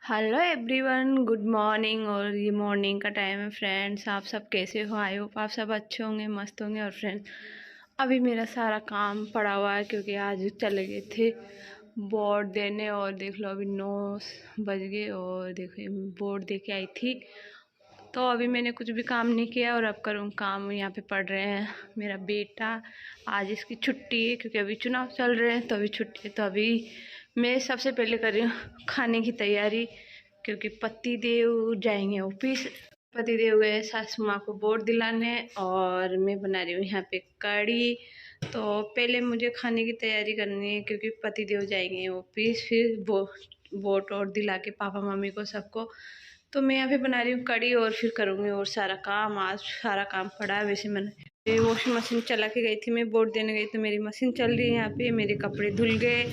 Hello everyone, good morning. और ये morning का टाइम है फ्रेंड्स। आप सब कैसे हो? आई होप आप सब अच्छे होंगे, मस्त होंगे। और फ्रेंड्स, अभी मेरा सारा काम पड़ा हुआ है क्योंकि आज चले गए थे बोर्ड देने। और देख लो अभी 9 बज गए और देखो बोर्ड दे के आई थी। तो अभी मैंने कुछ भी काम नहीं किया और अब करूँ काम। यहाँ पे पढ़ रहे हैं मेरा बेटा। आज इसकी छुट्टी है क्योंकि अभी चुनाव चल रहे हैं, तो अभी छुट्टी है। तो अभी मैं सबसे पहले कर रही हूँ खाने की तैयारी, क्योंकि पति देव जाएंगे ऑफिस। पति देव गए सासू माँ को वोट दिलाने और मैं बना रही हूँ यहाँ पे कढ़ी। तो पहले मुझे खाने की तैयारी करनी है क्योंकि पति देव जाएंगे ऑफिस, फिर वोट और दिला के पापा मम्मी को सबको। तो मैं यहाँ पे बना रही हूँ कढ़ी और फिर करूँगी और सारा काम। आज सारा काम पड़ा है। वैसे मैंने वॉशिंग मशीन चला के गई थी, मैं वोट देने गई तो मेरी मशीन चल रही है यहाँ पे। मेरे कपड़े धुल गए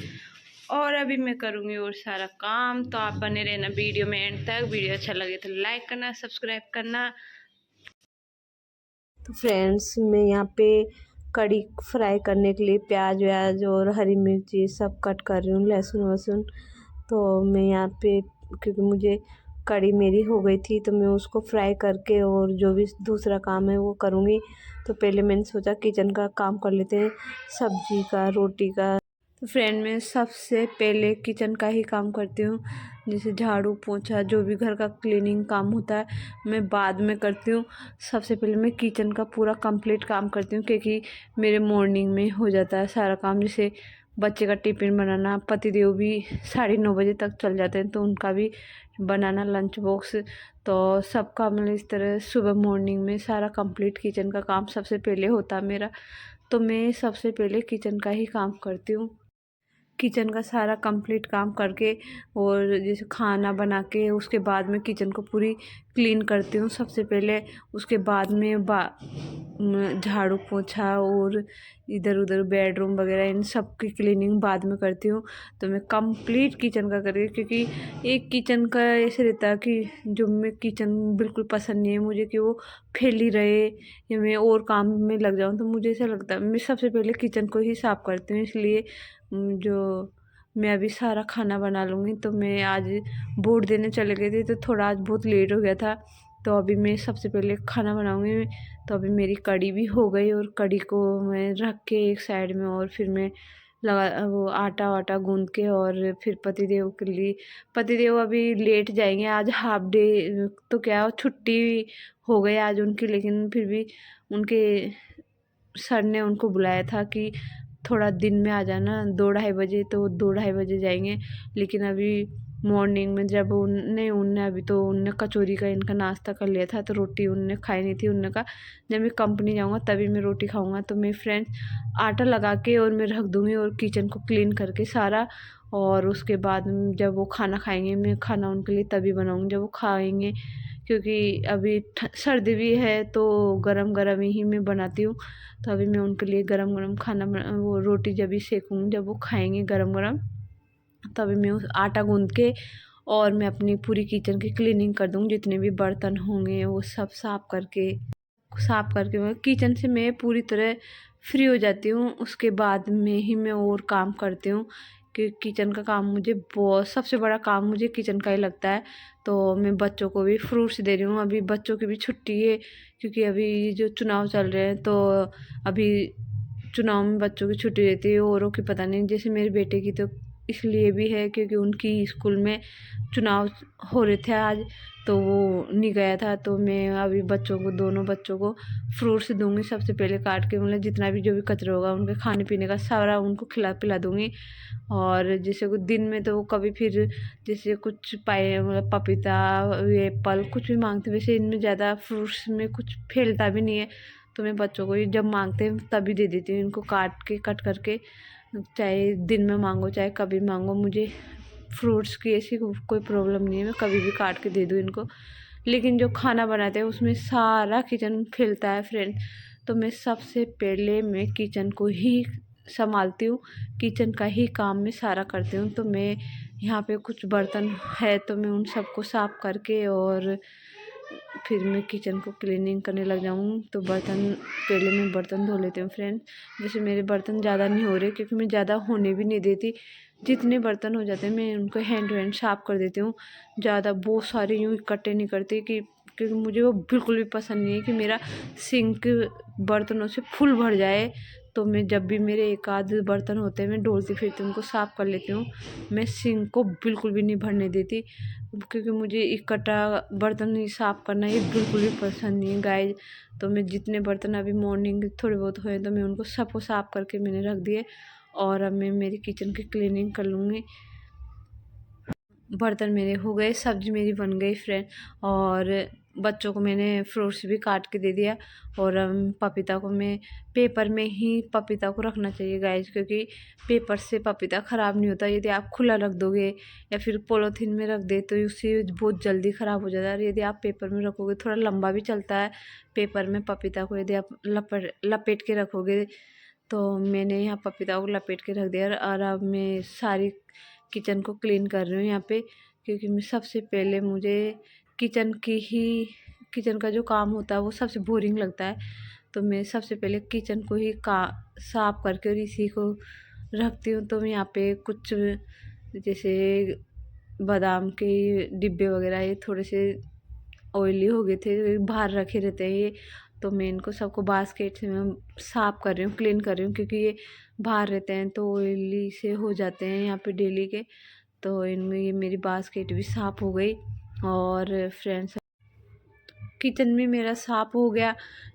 और अभी मैं करूँगी और सारा काम। तो आप बने रहना वीडियो में एंड तक। वीडियो अच्छा लगे तो लाइक करना, सब्सक्राइब करना। तो फ्रेंड्स, मैं यहाँ पे कड़ी फ्राई करने के लिए प्याज व्याज और हरी मिर्ची सब कट कर रही हूँ, लहसुन वहसुन। तो मैं यहाँ पे, क्योंकि मुझे कड़ी मेरी हो गई थी तो मैं उसको फ्राई करके और जो भी दूसरा काम है वो करूँगी। तो पहले मैंने सोचा किचन का काम कर लेते हैं, सब्जी का, रोटी का। तो फ्रेंड, मैं सबसे पहले किचन का ही काम करती हूँ। जैसे झाड़ू पोछा, जो भी घर का क्लीनिंग काम होता है मैं बाद में करती हूँ। सबसे पहले मैं किचन का पूरा कंप्लीट काम करती हूँ क्योंकि मेरे मॉर्निंग में हो जाता है सारा काम। जैसे बच्चे का टिफ़िन बनाना, पतिदेव भी 9:30 बजे तक चल जाते हैं तो उनका भी बनाना लंच बॉक्स। तो सबका मतलब इस तरह सुबह मॉर्निंग में सारा कंप्लीट किचन का काम सबसे पहले होता है मेरा। तो मैं सबसे पहले किचन का ही काम करती हूँ। किचन का सारा कंप्लीट काम करके और जैसे खाना बना के उसके बाद में किचन को पूरी क्लीन करती हूँ सबसे पहले। उसके बाद में झाड़ू पोछा और इधर उधर बेडरूम वगैरह इन सब की क्लीनिंग बाद में करती हूँ। तो मैं कंप्लीट किचन का करी, क्योंकि एक किचन का ऐसे रहता है कि जो मैं किचन बिल्कुल पसंद नहीं है मुझे कि वो फैली रहे या मैं और काम में लग जाऊँ। तो मुझे ऐसा लगता है मैं सबसे पहले किचन को ही साफ़ करती हूँ। इसलिए जो मैं अभी सारा खाना बना लूँगी। तो मैं आज वोट देने चले गए थे तो थोड़ा आज बहुत लेट हो गया था। तो अभी मैं सबसे पहले खाना बनाऊँगी। तो अभी मेरी कढ़ी भी हो गई और कढ़ी को मैं रख के एक साइड में, और फिर मैं लगा वो आटा वाटा गूँध के और फिर पतिदेव के लिए, पतिदेव अभी लेट जाएंगे आज हाफ डे। तो क्या छुट्टी हो गई आज उनकी, लेकिन फिर भी उनके सर ने उनको बुलाया था कि थोड़ा दिन में आ जाना 2-2:30 बजे। तो 2-2:30 बजे जाएंगे। लेकिन अभी मॉर्निंग में जब उनने अभी तो उनने कचौरी का इनका नाश्ता कर लिया था तो रोटी उनने खाई नहीं थी। उनने कहा जब मैं कंपनी जाऊँगा तभी मैं रोटी खाऊँगा। तो मैं फ्रेंड्स आटा लगा के और मैं रख दूँगी और किचन को क्लीन करके सारा। और उसके बाद जब वो खाना खाएंगे, मैं खाना उनके लिए तभी बनाऊँगी जब वो खाएंगे, क्योंकि अभी सर्दी भी है तो गरम गरम ही मैं बनाती हूँ। तो अभी मैं उनके लिए गरम गरम खाना वो रोटी जब भी सेकूँगी जब वो खाएंगे गरम गरम, तभी मैं उस आटा गूँध के और मैं अपनी पूरी किचन की क्लीनिंग कर दूँगी। जितने भी बर्तन होंगे वो सब साफ़ करके मैं किचन से मैं पूरी तरह फ्री हो जाती हूँ। उसके बाद में ही मैं और काम करती हूँ कि किचन का काम मुझे बहुत सबसे बड़ा काम मुझे किचन का ही लगता है। तो मैं बच्चों को भी फ्रूट्स दे रही हूँ। अभी बच्चों की भी छुट्टी है क्योंकि अभी जो चुनाव चल रहे हैं तो अभी चुनाव में बच्चों की छुट्टी रहती है, औरों की पता नहीं। जैसे मेरे बेटे की तो इसलिए भी है क्योंकि उनकी स्कूल में चुनाव हो रहे थे आज, तो वो नहीं गया था। तो मैं अभी बच्चों को, दोनों बच्चों को फ्रूट्स दूंगी सबसे पहले काट के। मतलब जितना भी जो भी कचरा होगा उनके खाने पीने का सारा उनको खिला पिला दूंगी। और जैसे कुछ दिन में तो वो कभी फिर जैसे कुछ पाए मतलब पपीता, एप्पल कुछ भी मांगते, वैसे इनमें ज़्यादा फ्रूट्स में कुछ फैलता भी नहीं है। तो मैं बच्चों को जब मांगते हैं तभी दे देती हूँ इनको काट के, कट करके। चाहे दिन में मांगो चाहे कभी मांगो, मुझे फ्रूट्स की ऐसी कोई प्रॉब्लम नहीं है, मैं कभी भी काट के दे दूँ इनको। लेकिन जो खाना बनाते हैं उसमें सारा किचन फैलता है फ्रेंड। तो मैं सबसे पहले मैं किचन को ही संभालती हूँ, किचन का ही काम मैं सारा करती हूँ। तो मैं यहाँ पे कुछ बर्तन है तो मैं उन सबको साफ़ करके और फिर मैं किचन को क्लीनिंग करने लग जाऊँ। तो पहले मैं बर्तन धो लेती हूँ फ्रेंड। जैसे मेरे बर्तन ज़्यादा नहीं हो रहे क्योंकि मैं ज़्यादा होने भी नहीं देती। जितने बर्तन हो जाते हैं मैं उनको हैंड टू हैंड साफ़ कर देती हूँ। ज़्यादा बहुत सारे यूँ इकट्ठे नहीं करती कि क्योंकि मुझे वो बिल्कुल भी पसंद नहीं है कि मेरा सिंक बर्तनों से फुल भर जाए। तो मैं जब भी मेरे एक आध बर्तन होते हैं मैं डोलती फिरती उनको साफ़ कर लेती हूँ। मैं सिंक को बिल्कुल भी नहीं भरने देती क्योंकि मुझे इकट्ठा बर्तन ही साफ़ करना ये बिल्कुल भी पसंद नहीं है गाइस। तो मैं जितने बर्तन अभी मॉर्निंग थोड़े बहुत हुए तो मैं उनको सबको साफ़ करके मैंने रख दिए और अब मैं मेरी किचन की क्लीनिंग कर लूँगी। बर्तन मेरे हो गए, सब्ज़ी मेरी बन गई फ्रेंड और बच्चों को मैंने फ्रूट्स भी काट के दे दिया और पपीता को मैं पेपर में ही पपीता को रखना चाहिए गाइस क्योंकि पेपर से पपीता ख़राब नहीं होता। यदि आप खुला रख दोगे या फिर पॉलीथीन में रख दे तो उससे बहुत जल्दी ख़राब हो जाता है और यदि आप पेपर में रखोगे थोड़ा लंबा भी चलता है पेपर में पपीता को। यदि आप लपेट के रखोगे तो मैंने यहाँ पपीता को लपेट के रख दिया और अब मैं सारी किचन को क्लीन कर रही हूँ यहाँ पे क्योंकि मैं सबसे पहले मुझे किचन का जो काम होता है वो सबसे बोरिंग लगता है। तो मैं सबसे पहले किचन को ही साफ़ करके और इसी को रखती हूँ। तो मैं यहाँ पे कुछ जैसे बादाम के डिब्बे वगैरह ये थोड़े से ऑयली हो गए थे बाहर रखे रहते हैं ये। तो मैं इनको सबको बास्केट से मैं साफ़ कर रही हूँ क्लीन कर रही हूँ क्योंकि ये बाहर रहते हैं तो ऑयली से हो जाते हैं यहाँ पे डेली के। तो इनमें ये मेरी बास्केट भी साफ़ हो गई और फ्रेंड्स किचन में मेरा साफ़ हो गया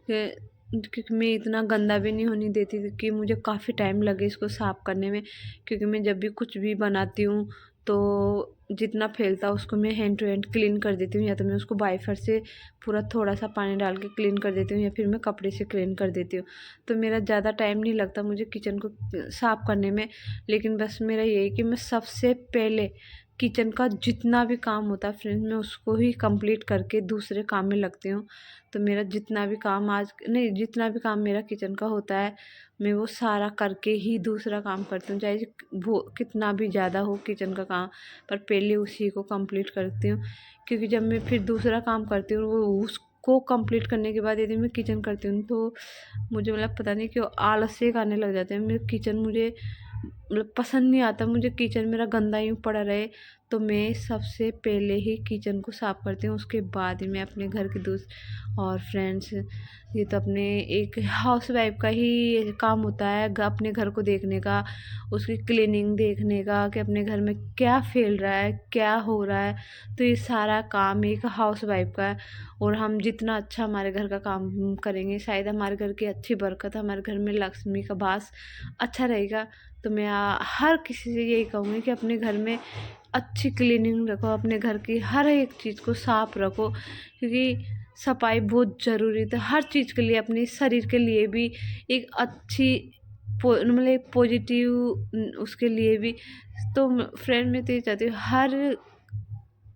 क्योंकि मैं इतना गंदा भी नहीं होने देती थी कि मुझे काफ़ी टाइम लगे इसको साफ़ करने में। क्योंकि मैं जब भी कुछ भी बनाती हूँ तो जितना फैलता उसको मैं हैंड टू हैंड क्लीन कर देती हूँ या तो मैं उसको वाइपर से पूरा थोड़ा सा पानी डाल के क्लीन कर देती हूँ या फिर मैं कपड़े से क्लीन कर देती हूँ। तो मेरा ज़्यादा टाइम नहीं लगता मुझे किचन को साफ़ करने में। लेकिन बस मेरा ये है कि मैं सबसे पहले किचन का जितना भी काम होता है फ्रेंड्स मैं उसको ही कंप्लीट करके दूसरे काम में लगती हूँ। तो मेरा जितना भी काम जितना भी काम मेरा किचन का होता है मैं वो सारा करके ही दूसरा काम करती हूँ, चाहे वो कितना भी ज़्यादा हो किचन का काम पर पहले उसी को कंप्लीट करती हूँ। क्योंकि जब मैं फिर दूसरा काम करती हूँ वो उसको कंप्लीट करने के बाद यदि मैं किचन करती हूँ तो मुझे मतलब पता नहीं क्यों आलस से आने लग जाते हैं। मेरे किचन मुझे मतलब पसंद नहीं आता, मुझे किचन मेरा गंदा यूँ पड़ा रहे। तो मैं सबसे पहले ही किचन को साफ़ करती हूँ उसके बाद ही मैं अपने घर के और फ्रेंड्स ये तो अपने एक हाउसवाइफ का ही काम होता है अपने घर को देखने का, उसकी क्लीनिंग देखने का कि अपने घर में क्या फैल रहा है क्या हो रहा है। तो ये सारा काम एक हाउसवाइफ का है और हम जितना अच्छा हमारे घर का काम करेंगे शायद हमारे घर की अच्छी बरकत हमारे घर में लक्ष्मी का वास अच्छा रहेगा। तो मैं हर किसी से यही कहूँगी कि अपने घर में अच्छी क्लीनिंग रखो, अपने घर की हर एक चीज़ को साफ रखो क्योंकि सफाई बहुत ज़रूरी है हर चीज़ के लिए, अपने शरीर के लिए भी एक अच्छी मतलब पॉजिटिव उसके लिए भी। तो फ्रेंड मैं तो ये चाहती हूँ हर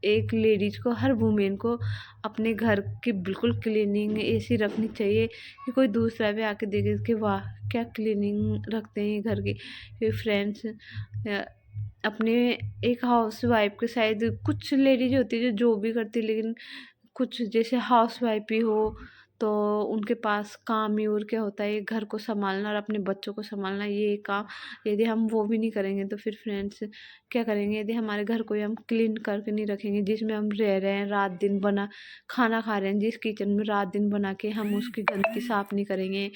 एक लेडीज़ को हर वुमेन को अपने घर की बिल्कुल क्लीनिंग ऐसी रखनी चाहिए कि कोई दूसरा भी आके देखे कि वाह क्या क्लीनिंग रखते हैं ये घर की। फ्रेंड्स अपने एक हाउस वाइफ के शायद कुछ लेडीज होती है जो भी करती है लेकिन कुछ जैसे हाउस वाइफ ही हो तो उनके पास काम ही और क्या होता है घर को संभालना और अपने बच्चों को संभालना ये काम। यदि हम वो भी नहीं करेंगे तो फिर फ्रेंड्स क्या करेंगे यदि हमारे घर को हम क्लीन करके नहीं रखेंगे जिसमें हम रह रहे हैं रात दिन बना खाना खा रहे हैं जिस किचन में रात दिन बना के हम उसकी गंदगी साफ़ नहीं करेंगे,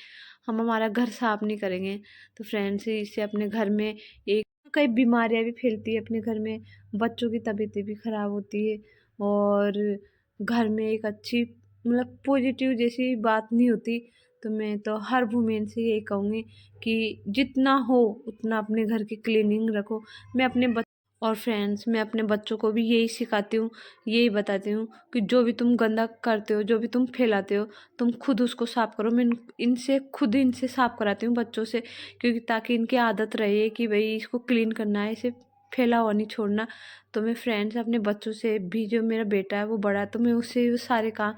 हम हमारा घर साफ़ नहीं करेंगे तो फ्रेंड्स इससे अपने घर में एक कई बीमारियां भी फैलती है अपने घर में, बच्चों की तबीयतें भी ख़राब होती है और घर में एक अच्छी मतलब पॉजिटिव जैसी बात नहीं होती। तो मैं तो हर वुमेन से यही कहूँगी कि जितना हो उतना अपने घर की क्लीनिंग रखो। मैं अपने और फ्रेंड्स मैं अपने बच्चों को भी यही सिखाती हूँ, यही बताती हूँ कि जो भी तुम गंदा करते हो जो भी तुम फैलाते हो तुम खुद उसको साफ़ करो। मैं इनसे साफ़ कराती हूँ बच्चों से क्योंकि ताकि इनकी आदत रहे कि भाई इसको क्लीन करना है, इसे फैला हुआ नहीं छोड़ना। तो मैं फ्रेंड्स अपने बच्चों से भी जो मेरा बेटा है वो बड़ा है तो मैं उससे वो सारे काम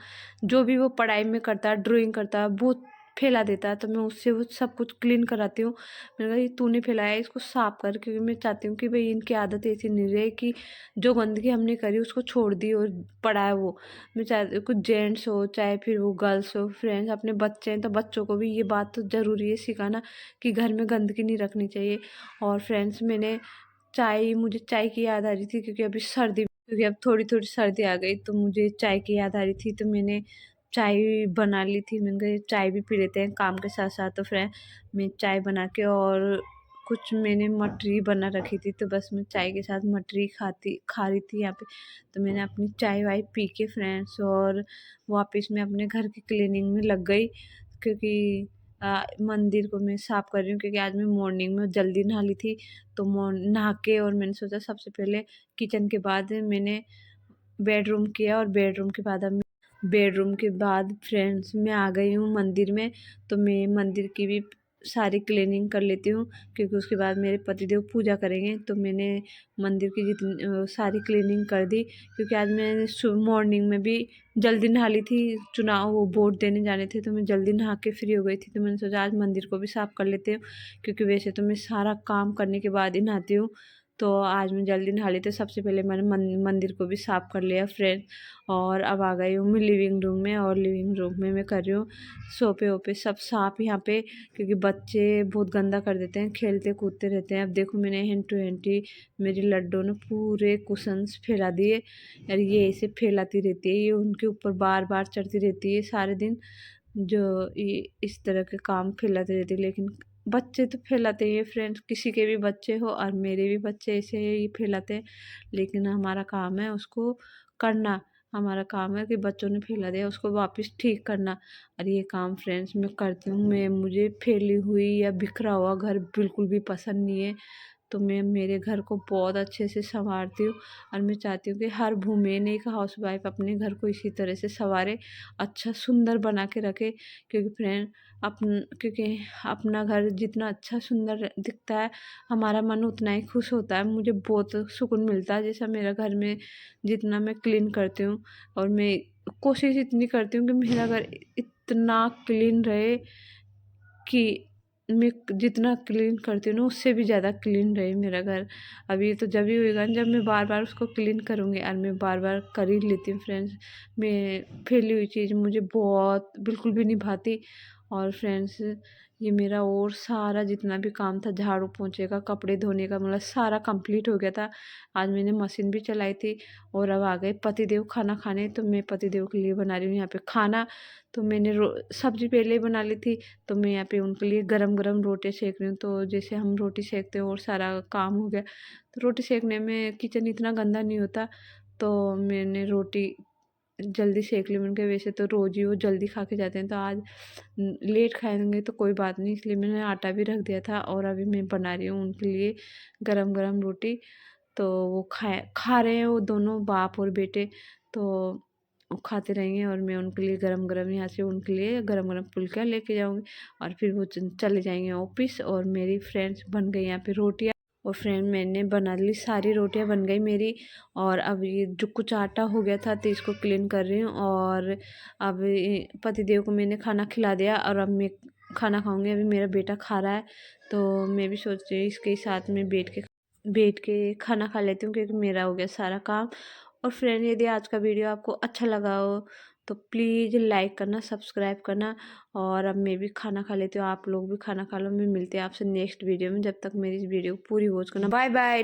जो भी वो पढ़ाई में करता है ड्राइंग करता है बहुत फैला देता है तो मैं उससे वो सब कुछ क्लीन कराती हूँ। मैंने कहा ये तूने फैलाया है इसको साफ कर क्योंकि मैं चाहती हूँ कि भाई इनकी आदत ऐसी नहीं रहे कि जो गंदगी हमने करी उसको छोड़ दी और पड़ा है वो। मैं चाहती हूँ कुछ जेंट्स हो चाहे फिर वो गर्ल्स हो फ्रेंड्स अपने बच्चे हैं तो बच्चों को भी ये बात तो ज़रूरी है सिखाना कि घर में गंदगी नहीं रखनी चाहिए। और फ्रेंड्स मैंने मुझे चाय की याद आ रही थी, क्योंकि अब थोड़ी-थोड़ी सर्दी आ गई, तो मुझे चाय की याद आ रही थी, तो मैंने चाय बना ली थी। मैंने कहा चाय भी पी लेते हैं काम के साथ-साथ, तो फिर मैं चाय बना के और कुछ मैंने मटरी बना रखी थी, तो बस मैं चाय के साथ मटरी खा रही थी यहाँ पे। तो मैंने अपनी चाय-वाय पी के फ्रेंड्स और वापस मैं अपने घर की क्लीनिंग में लग गई, क्योंकि मंदिर को मैं साफ़ कर रही हूँ, क्योंकि आज मैं मॉर्निंग में जल्दी नहा ली थी। तो नहा के और मैंने सोचा सबसे पहले किचन के बाद मैंने बेडरूम किया, और बेडरूम के बाद फ्रेंड्स मैं आ गई हूँ मंदिर में। तो मैं मंदिर की भी सारी क्लीनिंग कर लेती हूँ, क्योंकि उसके बाद मेरे पतिदेव पूजा करेंगे। तो मैंने मंदिर की जितनी सारी क्लीनिंग कर दी, क्योंकि आज मैं मॉर्निंग में भी जल्दी नहा ली थी। चुनाव वो वोट देने जाने थे, तो मैं जल्दी नहा के फ्री हो गई थी। तो मैंने सोचा आज मंदिर को भी साफ़ कर लेते हूँ, क्योंकि वैसे तो मैं सारा काम करने के बाद ही नहाती हूँ। तो आज मैं जल्दी नहा ली, तो सबसे पहले मैंने मंदिर को भी साफ़ कर लिया फ्रेंड। और अब आ गई हूँ मैं लिविंग रूम में, और लिविंग रूम में मैं कर रही हूँ सोफे-वोफे सब साफ़ यहाँ पे, क्योंकि बच्चे बहुत गंदा कर देते हैं, खेलते कूदते रहते हैं। अब देखो मैंने हैंड टू हैंड ही मेरी लड्डू ने पूरे कुशन्स फैला दिए, और ये ऐसे फैलाती रहती है, ये उनके ऊपर बार-बार चढ़ती रहती है सारे दिन, जो ये इस तरह के काम फैलाती रहती है। लेकिन बच्चे तो फैलाते ही हैं फ्रेंड्स, किसी के भी बच्चे हो, और मेरे भी बच्चे ऐसे ही फैलाते हैं। लेकिन हमारा काम है उसको करना, हमारा काम है कि बच्चों ने फैला दिया उसको वापस ठीक करना। और ये काम फ्रेंड्स मैं करती हूँ। मुझे फैली हुई या बिखरा हुआ घर बिल्कुल भी पसंद नहीं है। तो मैं मेरे घर को बहुत अच्छे से सँवारती हूँ, और मैं चाहती हूँ कि हर वुमेन एक हाउसवाइफ़ अपने घर को इसी तरह से सँवारे, अच्छा सुंदर बना के रखे। क्योंकि अपना घर जितना अच्छा सुंदर दिखता है, हमारा मन उतना ही खुश होता है। मुझे बहुत सुकून मिलता है, जैसा मेरा घर में जितना मैं क्लीन करती हूँ, और मैं कोशिश इतनी करती हूँ कि मेरा घर इतना क्लीन रहे कि मैं जितना क्लीन करती हूँ ना, उससे भी ज़्यादा क्लीन रहे मेरा घर। अब ये तो जब ही होएगा ना, जब मैं बार-बार उसको क्लीन करूँगी, और मैं बार-बार कर ही लेती हूँ फ्रेंड्स। मैं फैली हुई चीज़ मुझे बहुत बिल्कुल भी नहीं भाती। और फ्रेंड्स ये मेरा और सारा जितना भी काम था, झाड़ू पोंछे का, कपड़े धोने का, मतलब सारा कंप्लीट हो गया था। आज मैंने मशीन भी चलाई थी, और अब आ गए पतिदेव खाना खाने। तो मैं पतिदेव के लिए बना रही हूँ यहाँ पे खाना। तो मैंने सब्ज़ी पहले ही बना ली थी, तो मैं यहाँ पे उनके लिए गरम-गरम रोटी सेक रही हूँ। तो जैसे हम रोटी सेकते हैं और सारा काम हो गया, तो रोटी सेकने में किचन इतना गंदा नहीं होता, तो मैंने रोटी जल्दी सेक ली। मैंने कहा वैसे तो रोज़ ही वो जल्दी खा के जाते हैं, तो आज लेट खाएँगे तो कोई बात नहीं, इसलिए मैंने आटा भी रख दिया था, और अभी मैं बना रही हूँ उनके लिए गरम-गरम रोटी। तो वो खा रहे हैं वो दोनों बाप और बेटे, तो वो खाते रहेंगे, और मैं उनके लिए गरम-गरम यहाँ से उनके लिए गरम-गरम फुल्का लेके जाऊँगी, और फिर वो चले जाएँगे ऑफ़िस। और मेरी फ्रेंड्स बन गई यहाँ पे रोटियाँ, और फ्रेंड मैंने बना ली, सारी रोटियाँ बन गई मेरी। और अब ये जो कुछ आटा हो गया था, तो इसको क्लीन कर रही हूँ। और अब पतिदेव को मैंने खाना खिला दिया, और अब मैं खाना खाऊँगी। अभी मेरा बेटा खा रहा है, तो मैं भी सोच रही हूँ इसके साथ में बैठ के खाना खा लेती हूँ, क्योंकि मेरा हो गया सारा काम। और फ्रेंड यदि आज का वीडियो आपको अच्छा लगा हो, तो प्लीज़ लाइक करना, सब्सक्राइब करना। और अब मैं भी खाना खा लेती हूँ, आप लोग भी खाना खा लो। मैं मिलती हूँ आपसे नेक्स्ट वीडियो में, जब तक मेरी इस वीडियो को पूरी वॉच करना। Bye bye.